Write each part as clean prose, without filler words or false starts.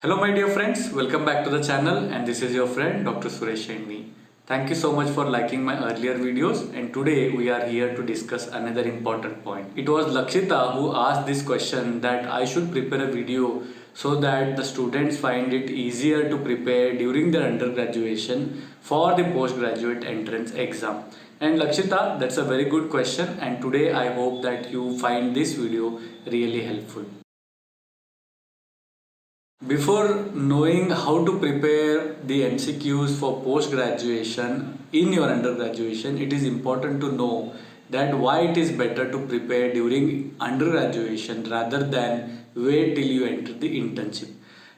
Hello my dear friends, welcome back to the channel and this is your friend Dr. Suresh Shainvi. Thank you so much for liking my earlier videos and today we are here to discuss another important point. It was Lakshita who asked this question that I should prepare a video so that the students find it easier to prepare during their undergraduation for the postgraduate entrance exam. And Lakshita, that's a very good question and today I hope that you find this video really helpful. Before knowing how to prepare the MCQs for post graduation in your undergraduation, it is important to know that why it is better to prepare during undergraduation rather than wait till you enter the internship.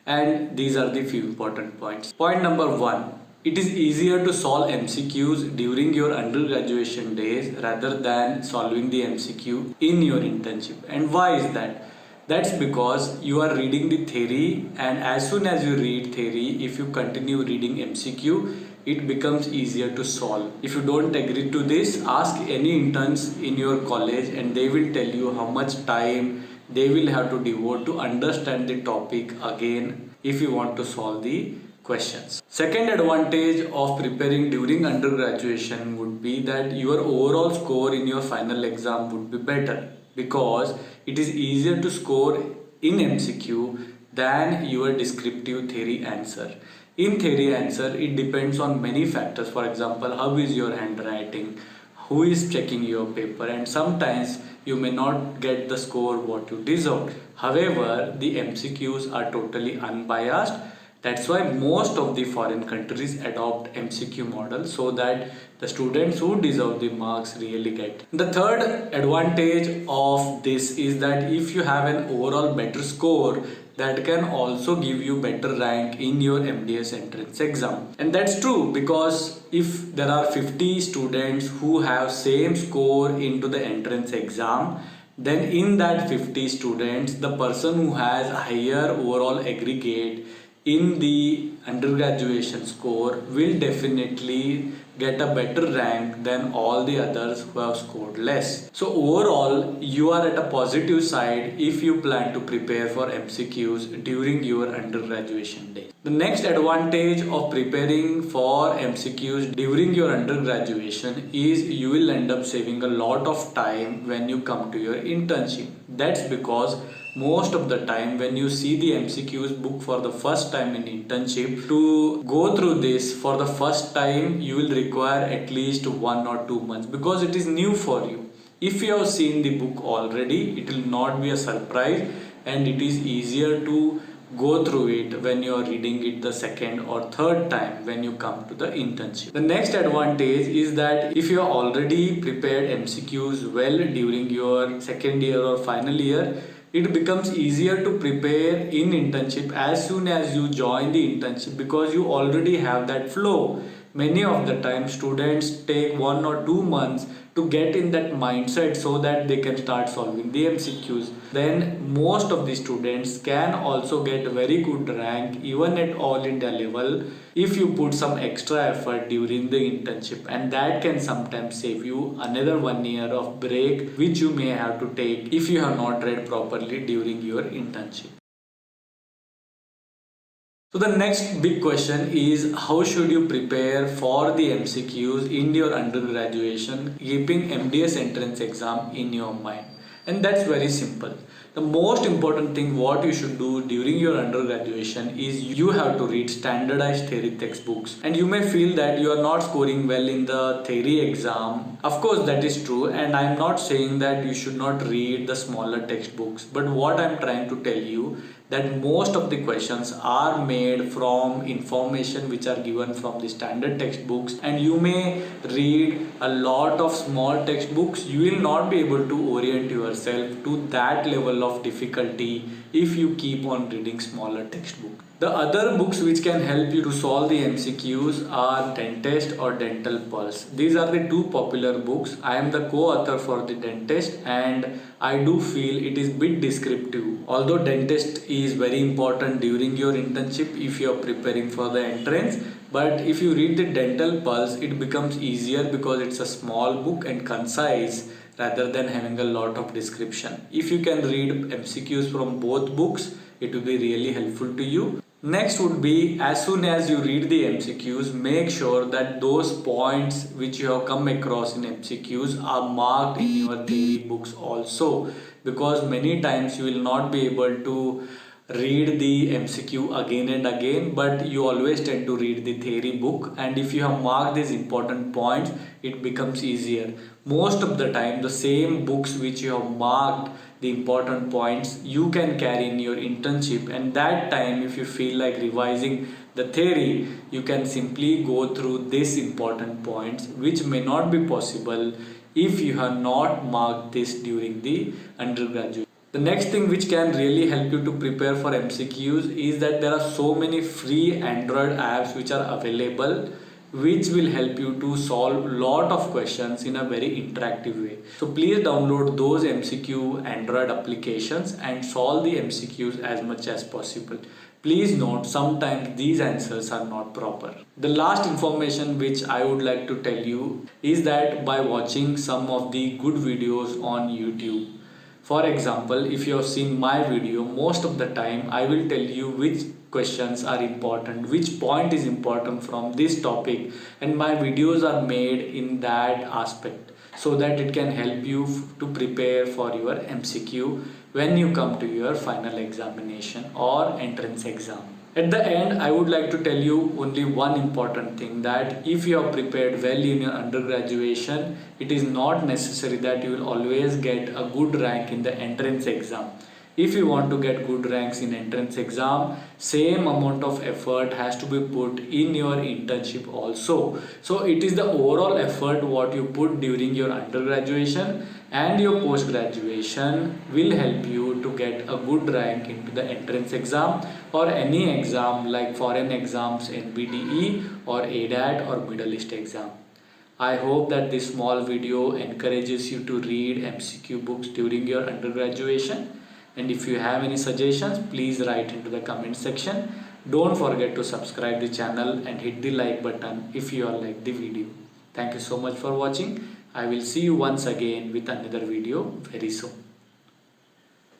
And these are the few important points. Point number one, it is easier to solve MCQs during your undergraduation days rather than solving the MCQ in your internship. And why is that? That's because you are reading the theory, and as soon as you read theory, if you continue reading MCQ, it becomes easier to solve. If you don't agree to this, ask any interns in your college and they will tell you how much time they will have to devote to understand the topic again if you want to solve the questions. Second advantage of preparing during undergraduation would be that your overall score in your final exam would be better because it is easier to score in MCQ than your descriptive theory answer. In theory answer, it depends on many factors. For example, how is your handwriting, who is checking your paper, and sometimes you may not get the score what you deserve. However, the MCQs are totally unbiased. That's why most of the foreign countries adopt MCQ model so that the students who deserve the marks really get. The third advantage of this is that if you have an overall better score, that can also give you better rank in your MDS entrance exam. And that's true because if there are 50 students who have same score into the entrance exam, then in that 50 students, the person who has higher overall aggregate in the undergraduation score will definitely get a better rank than all the others who have scored less. So overall, you are at a positive side if you plan to prepare for MCQs during your undergraduation days. The next advantage of preparing for MCQs during your undergraduation is you will end up saving a lot of time when you come to your internship. That's because most of the time when you see the MCQs book for the first time in internship, to go through this for the first time you will require at least 1 or 2 months because it is new for you. If you have seen the book already, it will not be a surprise and it is easier to go through it when you are reading it the second or third time when you come to the internship. The next advantage is that if you have already prepared MCQs well during your second year or final year, it becomes easier to prepare in internship as soon as you join the internship because you already have that flow. Many of the time students take 1 or 2 months to get in that mindset so that they can start solving the MCQs. Then most of the students can also get very good rank even at all India level if you put some extra effort during the internship, and that can sometimes save you another 1 year of break which you may have to take if you have not read properly during your internship. So the next big question is how should you prepare for the MCQs in your undergraduation keeping MDS entrance exam in your mind? And that's very simple. The most important thing what you should do during your undergraduation is you have to read standardized theory textbooks, and you may feel that you are not scoring well in the theory exam. Of course that is true, and I am not saying that you should not read the smaller textbooks, but what I am trying to tell you that most of the questions are made from information which are given from the standard textbooks, and you may read a lot of small textbooks. You will not be able to orient yourself to that level of difficulty if you keep on reading smaller textbooks. The other books which can help you to solve the MCQs are Dentist or Dental Pulse. These are the two popular books. I am the co-author for the Dentist and I do feel it is bit descriptive. Although Dentist is very important during your internship if you are preparing for the entrance, but if you read the Dental Pulse, it becomes easier because it's a small book and concise rather than having a lot of description. If you can read MCQs from both books, it will be really helpful to you. Next would be, as soon as you read the MCQs, make sure that those points which you have come across in MCQs are marked in your theory books also, because many times you will not be able to read the MCQ again and again, but you always tend to read the theory book, and if you have marked these important points, it becomes easier. Most of the time the same books which you have marked the important points you can carry in your internship, and that time if you feel like revising the theory, you can simply go through these important points, which may not be possible if you have not marked this during the undergraduate. The next thing which can really help you to prepare for MCQs is that there are so many free Android apps which are available, which will help you to solve lot of questions in a very interactive way. So please download those MCQ Android applications and solve the MCQs as much as possible. Please note, sometimes these answers are not proper. The last information which I would like to tell you is that by watching some of the good videos on YouTube, for example, if you have seen my video, most of the time I will tell you which questions are important, which point is important from this topic, and my videos are made in that aspect so that it can help you to prepare for your MCQ when you come to your final examination or entrance exam. At the end, I would like to tell you only one important thing, that if you have prepared well in your undergraduation, it is not necessary that you will always get a good rank in the entrance exam. If you want to get good ranks in entrance exam, same amount of effort has to be put in your internship also. So it is the overall effort what you put during your undergraduation and your post graduation will help you to get a good rank into the entrance exam or any exam like foreign exams, NBDE or ADAT or Middle East exam. I hope that this small video encourages you to read MCQ books during your undergraduation, and if you have any suggestions, please write into the comment section. Don't forget to subscribe the channel and hit the like button if you all like the video. Thank you so much for watching. I will see you once again with another video very soon.